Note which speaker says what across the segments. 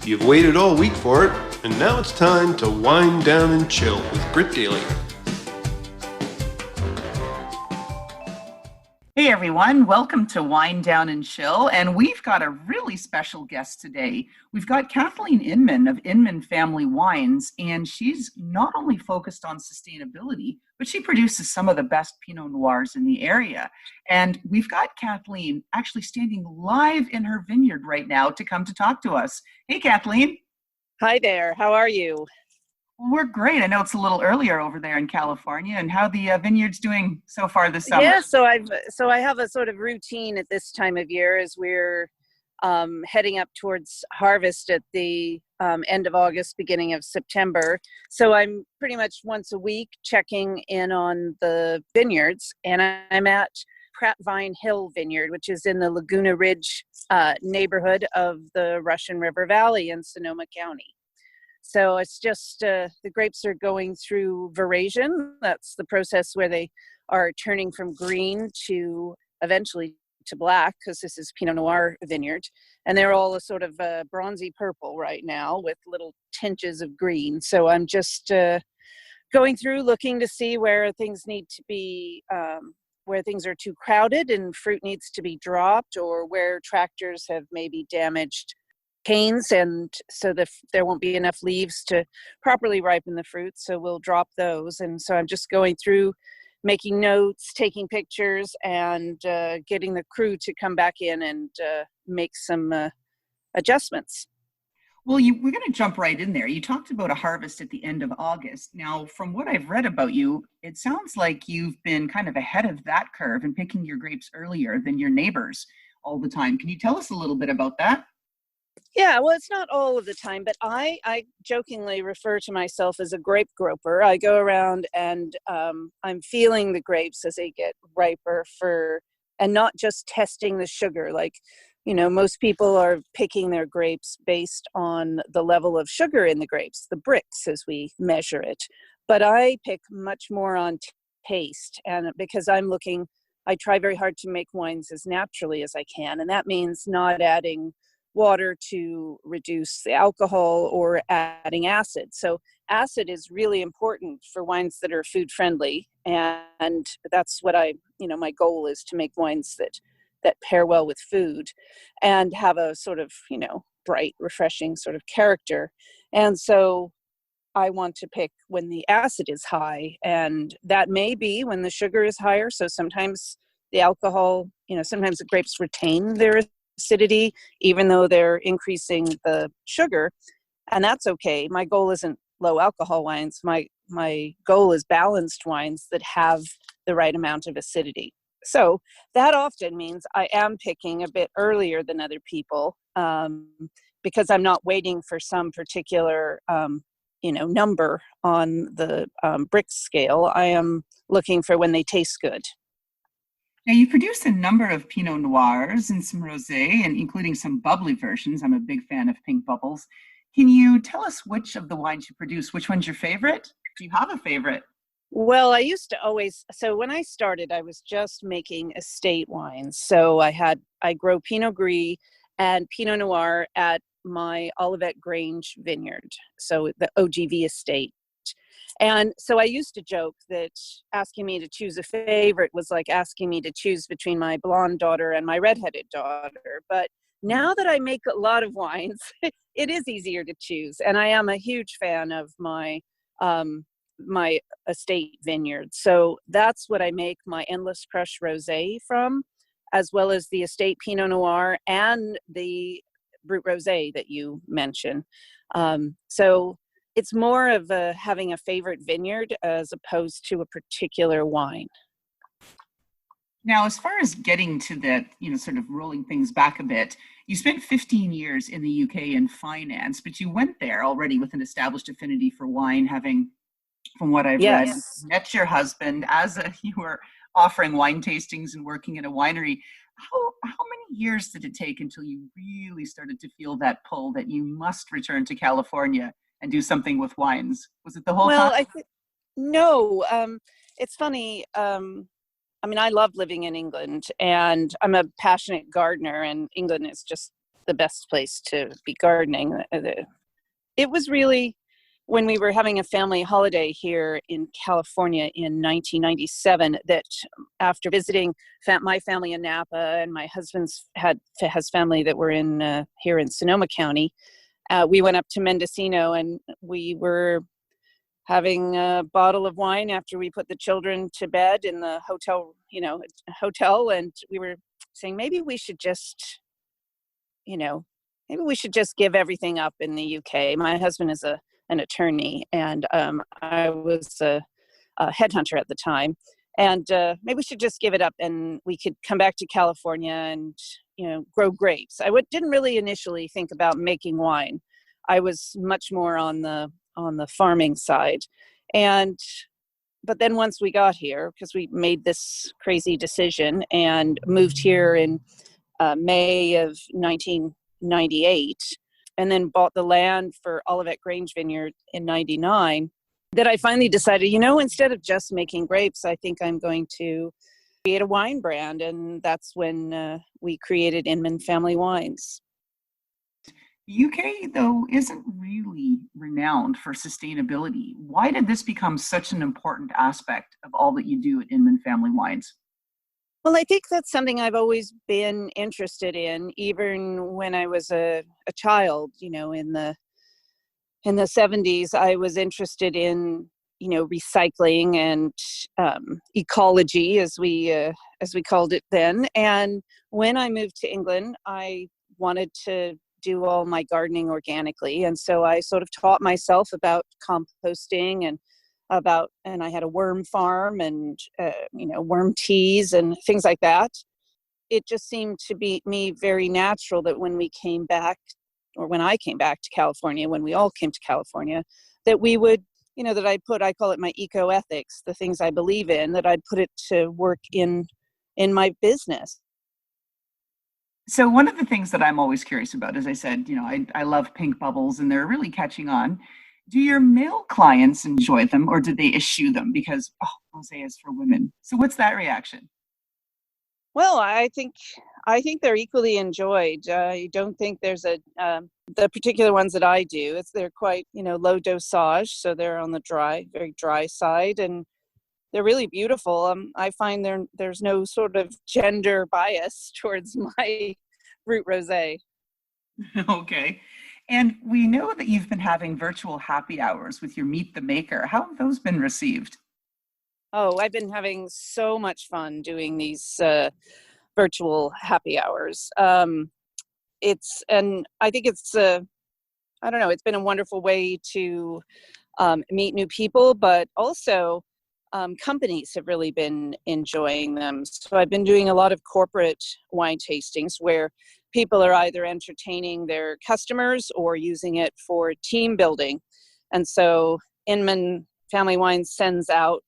Speaker 1: You've waited all week for it, and now it's time to wind down and chill with Grit Daily.
Speaker 2: Hey everyone, welcome to Wind Down and Chill, and we've got a really special guest today. We've got Kathleen Inman of Inman Family Wines, and she's not only focused on sustainability, but she produces some of the best Pinot Noirs in the area. And we've got Kathleen actually standing live in her vineyard right now to come to talk to us. Hey Kathleen.
Speaker 3: Hi there, how are you?
Speaker 2: We're great. I know it's a little earlier over there in California, and how the vineyard's doing so far this summer.
Speaker 3: Yeah, so I have a sort of routine at this time of year as we're heading up towards harvest at the end of August, beginning of September. So I'm pretty much once a week checking in on the vineyards, and I'm at Pratt Vine Hill Vineyard, which is in the Laguna Ridge neighborhood of the Russian River Valley in Sonoma County. So it's just the grapes are going through veraison. That's the process where they are turning from green to eventually to black, because this is Pinot Noir vineyard. And they're all a sort of bronzy purple right now with little tinges of green. So I'm just going through looking to see where things need to be, where things are too crowded and fruit needs to be dropped, or where tractors have maybe damaged canes, and so there won't be enough leaves to properly ripen the fruit, so we'll drop those. And so I'm just going through, making notes, taking pictures, and getting the crew to come back in and make some adjustments.
Speaker 2: Well, we're going to jump right in there. You talked about a harvest at the end of August. Now, from what I've read about you, it sounds like you've been kind of ahead of that curve and picking your grapes earlier than your neighbors all the time. Can you tell us a little bit about that?
Speaker 3: Yeah, well, it's not all of the time, but I jokingly refer to myself as a grape groper. I go around and I'm feeling the grapes as they get riper and not just testing the sugar. Like, most people are picking their grapes based on the level of sugar in the grapes, the brix as we measure it. But I pick much more on taste, and because I try very hard to make wines as naturally as I can, and that means not adding water to reduce the alcohol or adding acid. So acid is really important for wines that are food friendly, and that's what my goal is, to make wines that pair well with food and have a sort of bright, refreshing sort of character. And so I want to pick when the acid is high, and that may be when the sugar is higher. So sometimes the alcohol, sometimes the grapes retain their acidity even though they're increasing the sugar, and that's okay. My goal isn't low alcohol wines. My goal is balanced wines that have the right amount of acidity. So that often means I am picking a bit earlier than other people, because I'm not waiting for some particular number on the Brix scale. I am looking for when they taste good.
Speaker 2: Now, you produce a number of Pinot Noirs and some Rosé, and including some bubbly versions. I'm a big fan of pink bubbles. Can you tell us which of the wines you produce? Which one's your favorite? Do you have a favorite?
Speaker 3: Well, I used to so when I started, I was just making estate wines. So I grow Pinot Gris and Pinot Noir at my Olivet Grange vineyard, so the OGV estate. And so I used to joke that asking me to choose a favorite was like asking me to choose between my blonde daughter and my redheaded daughter. But now that I make a lot of wines, it is easier to choose. And I am a huge fan of my estate vineyard. So that's what I make my Endless Crush Rosé from, as well as the estate Pinot Noir and the Brut Rosé that you mentioned. So it's more of having a favorite vineyard as opposed to a particular wine.
Speaker 2: Now, as far as getting to that, sort of rolling things back a bit, you spent 15 years in the UK in finance, but you went there already with an established affinity for wine, having, from what I've read, met your husband as you were offering wine tastings and working in a winery. How many years did it take until you really started to feel that pull that you must return to California and do something with wines? Was it the whole time?
Speaker 3: No. It's funny. I love living in England, and I'm a passionate gardener, and England is just the best place to be gardening. It was really when we were having a family holiday here in California in 1997 that after visiting my family in Napa and my husband's has family that were in here in Sonoma County, we went up to Mendocino and we were having a bottle of wine after we put the children to bed in the hotel, and we were saying maybe we should just give everything up in the UK. My husband is an attorney, and I was a headhunter at the time. And maybe we should just give it up, and we could come back to California and grow grapes. I didn't really initially think about making wine. I was much more on the farming side, but then once we got here, because we made this crazy decision and moved here in May of 1998, and then bought the land for Olivet Grange Vineyard in 99, that I finally decided, instead of just making grapes, I think I'm going to create a wine brand. And that's when we created Inman Family Wines.
Speaker 2: The UK, though, isn't really renowned for sustainability. Why did this become such an important aspect of all that you do at Inman Family Wines?
Speaker 3: Well, I think that's something I've always been interested in, even when I was a child. In the 70s, I was interested in recycling and ecology, as we called it then. And when I moved to England, I wanted to do all my gardening organically, and so I sort of taught myself about composting and I had a worm farm and worm teas and things like that. It just seemed to be me very natural that when we came back, or when I came back to California, when we all came to California, that we would, that I call it my eco ethics, the things I believe in, that I'd put it to work in my business.
Speaker 2: So one of the things that I'm always curious about, as I said, I love pink bubbles and they're really catching on. Do your male clients enjoy them, or do they eschew them because, rosé is for women? So what's that reaction?
Speaker 3: Well, I think they're equally enjoyed. I don't think there's the particular ones that I do. They're quite low dosage, so they're on the very dry side, and they're really beautiful. I find there's no sort of gender bias towards my Brut Rosé.
Speaker 2: Okay. And we know that you've been having virtual happy hours with your Meet the Maker. How have those been received?
Speaker 3: Oh, I've been having so much fun doing these virtual happy hours. And I think it's been a wonderful way to meet new people, but also companies have really been enjoying them. So I've been doing a lot of corporate wine tastings where people are either entertaining their customers or using it for team building. And so Inman Family Wines sends out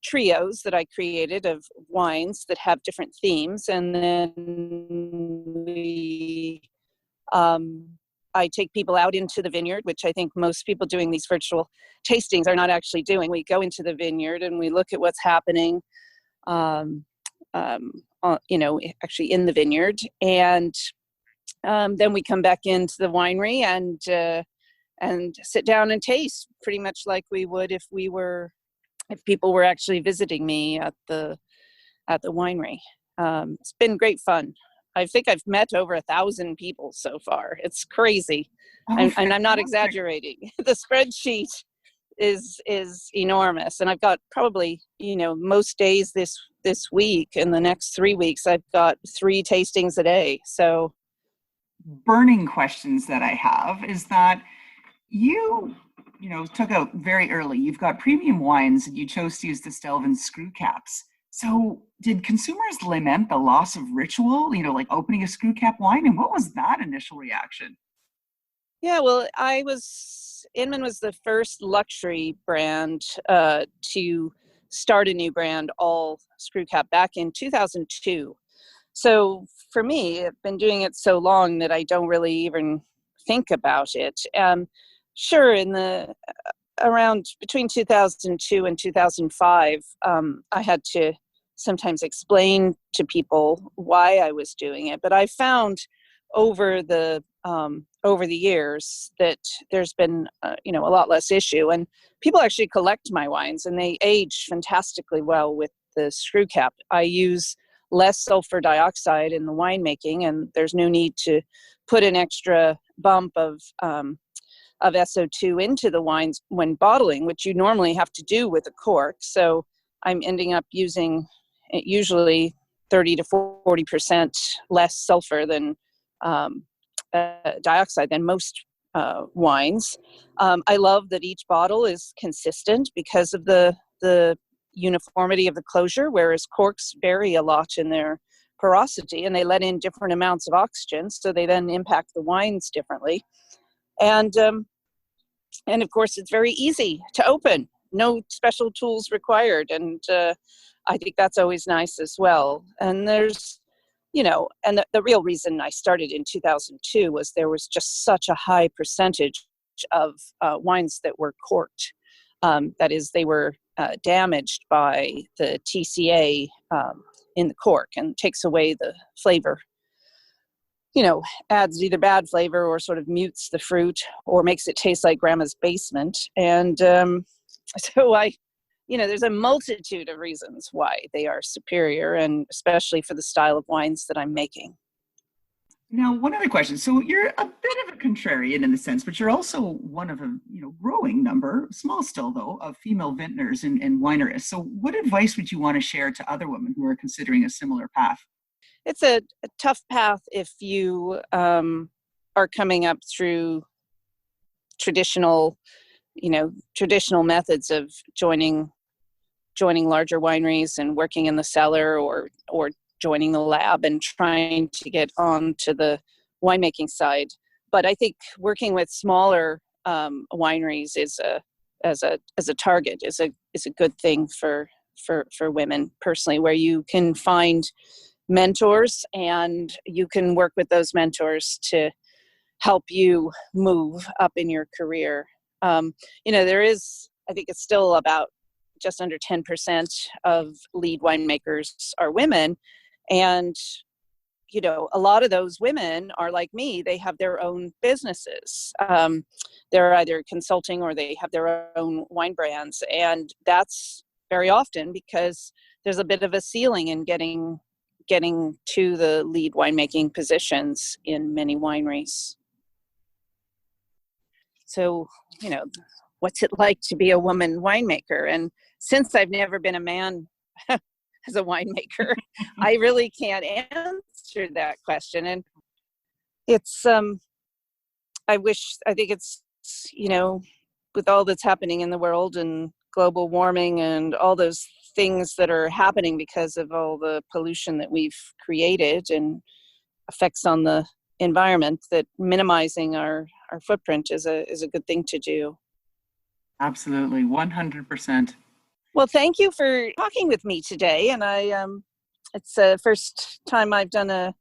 Speaker 3: trios that I created of wines that have different themes. And then I take people out into the vineyard, which I think most people doing these virtual tastings are not actually doing. We go into the vineyard and we look at what's happening, actually in the vineyard. And then we come back into the winery and sit down and taste pretty much like we would if people were actually visiting me at the winery. It's been great fun. I think I've met over 1,000 people so far. It's crazy. And I'm not exaggerating. The spreadsheet is enormous. And I've got probably, most days this week, in the next 3 weeks, I've got 3 tastings a day. So
Speaker 2: burning questions that I have is that you took out very early. You've got premium wines and you chose to use the Stelvin screw caps. So did consumers lament the loss of ritual, like opening a screw cap wine? And what was that initial reaction?
Speaker 3: Yeah, well, Inman was the first luxury brand to start a new brand, all screw cap, back in 2002. So for me, I've been doing it so long that I don't really even think about it. Sure, around between 2002 and 2005, I had to sometimes explain to people why I was doing it. But I found over the years that there's been a lot less issue, and people actually collect my wines, and they age fantastically well with the screw cap. I use less sulfur dioxide in the winemaking, and there's no need to put an extra bump of SO2 into the wines when bottling, which you normally have to do with a cork. So I'm ending up using usually 30 to 40% less sulfur than dioxide than most wines. I love that each bottle is consistent because of the uniformity of the closure, whereas corks vary a lot in their porosity, and they let in different amounts of oxygen, so they then impact the wines differently. And of course, it's very easy to open. No special tools required, and I think that's always nice as well. And there's, and the real reason I started in 2002 was there was just such a high percentage of wines that were corked. That is, they were damaged by the TCA in the cork, and takes away the flavor. Adds either bad flavor or sort of mutes the fruit or makes it taste like grandma's basement. And so there's a multitude of reasons why they are superior, and especially for the style of wines that I'm making.
Speaker 2: Now, one other question. So you're a bit of a contrarian in the sense, but you're also one of a growing number, small still though, of female vintners and wineries. So what advice would you want to share to other women who are considering a similar path?
Speaker 3: It's a tough path if you are coming up through traditional methods of joining larger wineries and working in the cellar, or joining the lab and trying to get on to the winemaking side. But I think working with smaller wineries as a target is a good thing for women personally, where you can find mentors and you can work with those mentors to help you move up in your career. There is, I think it's still about just under 10% of lead winemakers are women. And, a lot of those women are like me. They have their own businesses. They're either consulting or they have their own wine brands. And that's very often because there's a bit of a ceiling in getting to the lead winemaking positions in many wineries. So, what's it like to be a woman winemaker? And since I've never been a man as a winemaker, I really can't answer that question. And it's, I think it's, with all that's happening in the world and global warming and all those things that are happening because of all the pollution that we've created and effects on the environment, that minimizing our footprint is a good thing to do.
Speaker 2: Absolutely, 100%.
Speaker 3: Well, thank you for talking with me today. And it's the first time I've done a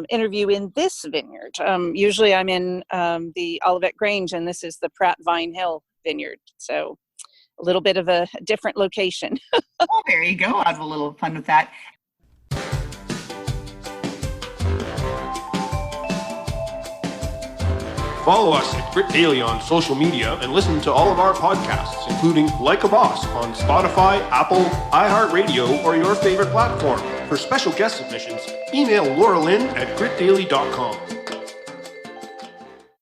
Speaker 3: interview in this vineyard. Usually I'm in the Olivet Grange, and this is the Pratt Vine Hill vineyard. So a little bit of a different location.
Speaker 2: Oh, there you go. I'll have a little fun with that.
Speaker 1: Follow us at Grit Daily on social media and listen to all of our podcasts, including Like a Boss on Spotify, Apple, iHeartRadio, or your favorite platform. For special guest submissions, email Loralyn at gritdaily.com.